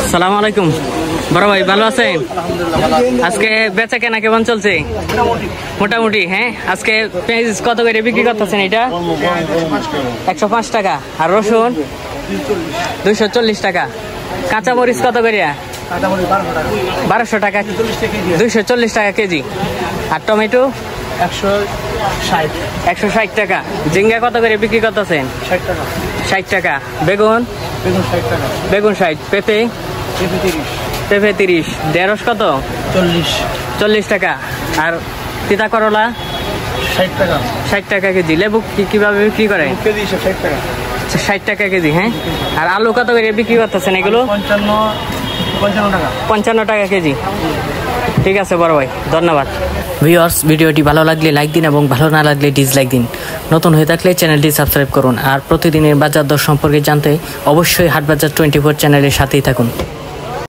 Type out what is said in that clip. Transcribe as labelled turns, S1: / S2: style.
S1: আসসালামু আলাইকুম বড় ভাই, ভালো আছেন? আজকে বেচা কেনা কেমন চলছে? মোটামুটি। হ্যাঁ, আজকে পেঁয়াজ কত করে বিক্রি করতেছেন? এটা 105 টাকা। আর রসুন 240 টাকা। কাঁচামরিচ কত করে? 1200 টাকা, 240 টাকা কেজি। আর টমেটো 160 টাকা। ঝিঙ্গা কত করে বিক্রি করতেছেন? 60 টাকা। বেগুন 60। পেঁপে 30। ঢেঁড়স কত? 40 টাকা। আর তিতা করলা 60 টাকা কেজি। লেবু কিভাবে বিক্রি করে? 60 টাকা কেজি। হ্যাঁ, আর আলু কত করে বিক্রি করতেছেন এগুলো? 55 টাকা কেজি। ঠিক আছে বড় ভাই, ধন্যবাদ। ভিউয়ার্স, ভিডিওটি ভালো লাগলে লাইক দিন এবং ভালো না লাগলে ডিসলাইক দিন। নতুন হয়ে থাকলে চ্যানেলটি সাবস্ক্রাইব করুন। আর প্রতিদিনের বাজার দর সম্পর্কে জানতে অবশ্যই হাটবাজার 24 চ্যানেলের সাথেই থাকুন।